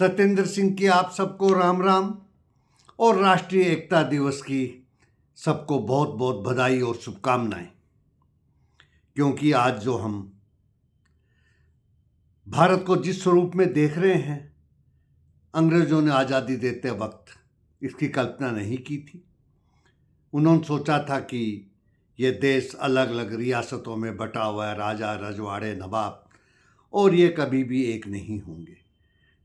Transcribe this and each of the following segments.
सत्येंद्र सिंह की आप सबको राम राम और राष्ट्रीय एकता दिवस की सबको बहुत बहुत बधाई और शुभकामनाएं। क्योंकि आज जो हम भारत को जिस स्वरूप में देख रहे हैं, अंग्रेजों ने आज़ादी देते वक्त इसकी कल्पना नहीं की थी। उन्होंने सोचा था कि ये देश अलग अलग रियासतों में बटा हुआ है, राजा रजवाड़े नवाब, और ये कभी भी एक नहीं होंगे।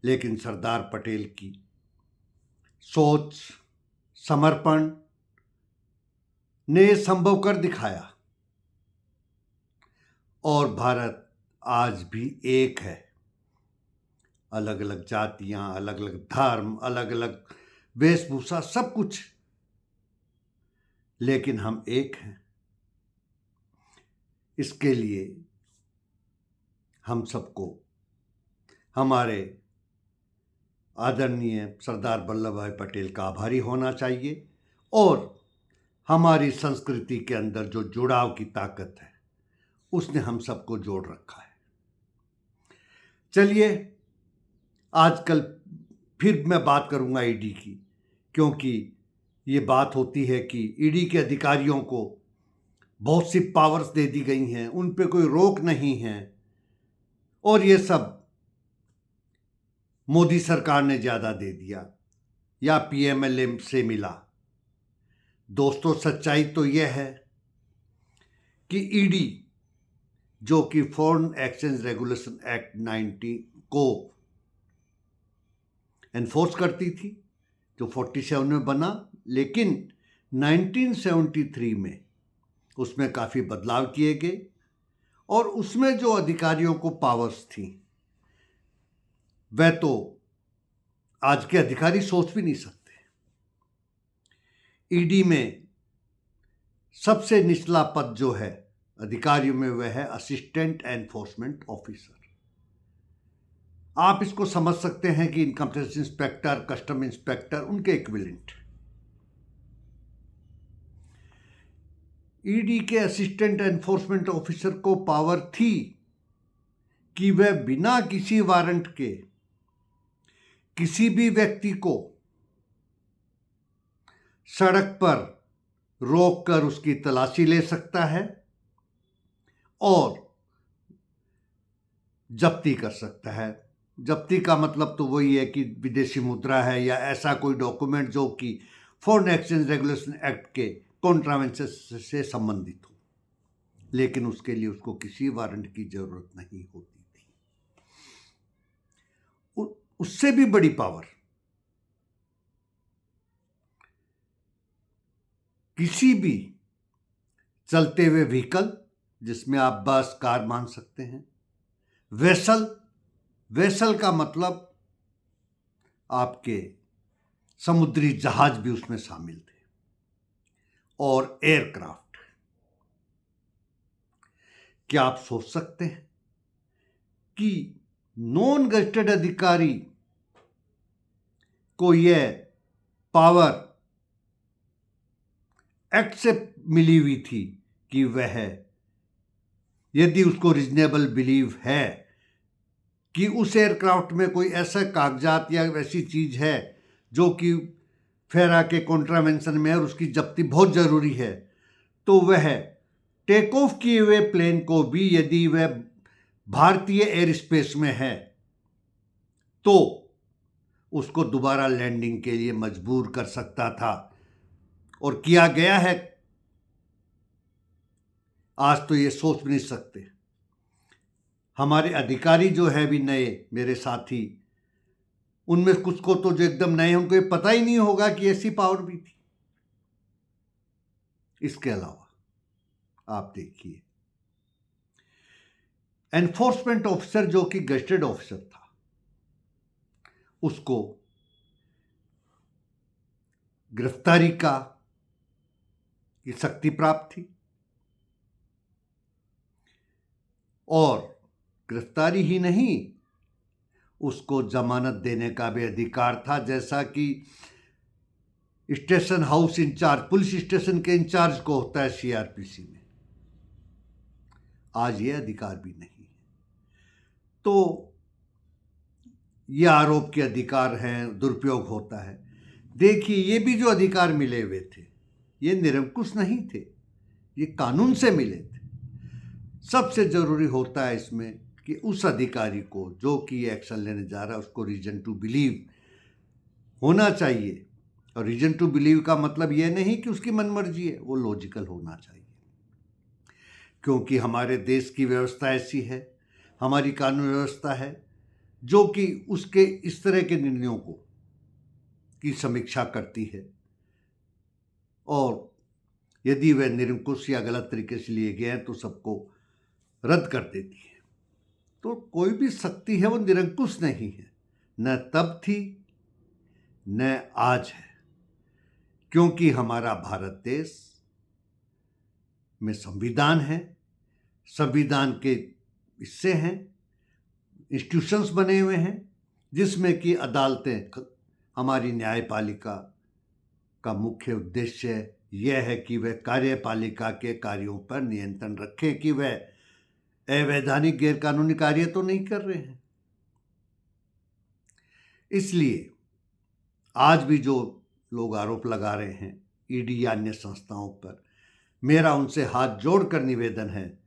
लेकिन सरदार पटेल की सोच, समर्पण ने संभव कर दिखाया और भारत आज भी एक है। अलग अलग जातियां, अलग अलग धर्म, अलग अलग वेशभूषा, सब कुछ, लेकिन हम एक हैं। इसके लिए हम सबको हमारे आदरणीय सरदार वल्लभ भाई पटेल का आभारी होना चाहिए और हमारी संस्कृति के अंदर जो जुड़ाव की ताकत है उसने हम सबको जोड़ रखा है। चलिए, आजकल फिर मैं बात करूंगा ईडी की, क्योंकि ये बात होती है कि ईडी के अधिकारियों को बहुत सी पावर्स दे दी गई हैं, उन पे कोई रोक नहीं है और ये सब मोदी सरकार ने ज़्यादा दे दिया या पीएमएलए से मिला। दोस्तों, सच्चाई तो यह है कि ईडी, जो कि फॉरेन एक्सचेंज रेगुलेशन एक्ट 90 को एनफोर्स करती थी, जो 47 में बना, लेकिन 1973 में उसमें काफ़ी बदलाव किए गए और उसमें जो अधिकारियों को पावर्स थी वह तो आज के अधिकारी सोच भी नहीं सकते। ईडी में सबसे निचला पद जो है अधिकारियों में वह है असिस्टेंट एनफोर्समेंट ऑफिसर। आप इसको समझ सकते हैं कि income tax inspector, custom inspector उनके इक्विवेलेंट। ईडी के असिस्टेंट एनफोर्समेंट ऑफिसर को पावर थी कि वह बिना किसी वारंट के किसी भी व्यक्ति को सड़क पर रोककर उसकी तलाशी ले सकता है और जब्ती कर सकता है। जब्ती का मतलब तो वही है कि विदेशी मुद्रा है या ऐसा कोई डॉक्यूमेंट जो कि फॉरेन एक्सचेंज रेगुलेशन एक्ट के कॉन्ट्रावेंशन से संबंधित हो, लेकिन उसके लिए उसको किसी वारंट की जरूरत नहीं होती थी। उससे भी बड़ी पावर किसी भी चलते हुए व्हीकल, जिसमें आप बस, कार मान सकते हैं, वेसल का मतलब आपके समुद्री जहाज भी उसमें शामिल थे, और एयरक्राफ्ट। क्या आप सोच सकते हैं कि नॉन गजेटेड अधिकारी को यह पावर एक्ट से मिली हुई थी कि वह, यदि उसको रीजनेबल बिलीव है कि उस एयरक्राफ्ट में कोई ऐसा कागजात या वैसी चीज है जो कि फेरा के कॉन्ट्रावेंशन में है और उसकी जब्ती बहुत जरूरी है, तो वह टेक ऑफ किए हुए प्लेन को भी, यदि वह भारतीय एयर स्पेस में है, तो उसको दोबारा लैंडिंग के लिए मजबूर कर सकता था और किया गया है। आज तो ये सोच भी नहीं सकते। हमारे अधिकारी जो है भी नए, मेरे साथी, उनमें कुछ को तो जो एकदम नए हैं उनको ये पता ही नहीं होगा कि ऐसी पावर भी थी। इसके अलावा आप देखिए, एनफोर्समेंट ऑफिसर जो कि गजेटेड ऑफिसर था, उसको गिरफ्तारी का की शक्ति प्राप्त थी और गिरफ्तारी ही नहीं, उसको जमानत देने का भी अधिकार था। जैसा कि station house incharge, police station के इंचार्ज को होता है सीआरपीसी में, आज ये अधिकार भी नहीं है। तो ये आरोप के अधिकार हैं, दुरुपयोग होता है। देखिए, ये भी जो अधिकार मिले हुए थे, ये निरंकुश नहीं थे, ये कानून से मिले थे। सबसे ज़रूरी होता है इसमें कि उस अधिकारी को जो कि ये एक्शन लेने जा रहा है, उसको रीजन टू बिलीव होना चाहिए। और रीजन टू बिलीव का मतलब ये नहीं कि उसकी मनमर्जी है, वो लॉजिकल होना चाहिए। क्योंकि हमारे देश की व्यवस्था ऐसी है, हमारी कानून व्यवस्था है, जो कि उसके इस तरह के निर्णयों को की समीक्षा करती है, और यदि वह निरंकुश या गलत तरीके से लिए गए हैं तो सबको रद्द कर देती है। तो कोई भी शक्ति है वो निरंकुश नहीं है, न तब थी न आज है। क्योंकि हमारा भारत देश में संविधान है, संविधान के हिस्से हैं, इंस्टीट्यूशंस बने हुए हैं, जिसमें कि अदालतें, हमारी न्यायपालिका का मुख्य उद्देश्य यह है कि वह कार्यपालिका के कार्यों पर नियंत्रण रखें कि वह अवैधानिक गैरकानूनी कार्य तो नहीं कर रहे हैं। इसलिए आज भी जो लोग आरोप लगा रहे हैं ईडी या अन्य संस्थाओं पर, मेरा उनसे हाथ जोड़कर निवेदन है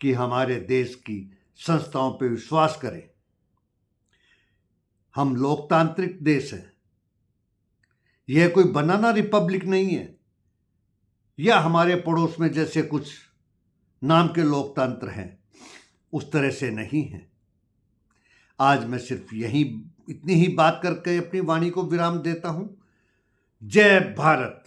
कि हमारे देश की संस्थाओं पर विश्वास करें। हम लोकतांत्रिक देश हैं, यह कोई बनाना रिपब्लिक नहीं है, या हमारे पड़ोस में जैसे कुछ नाम के लोकतंत्र हैं उस तरह से नहीं है। आज मैं सिर्फ इतनी ही बात करके अपनी वाणी को विराम देता हूं। जय भारत।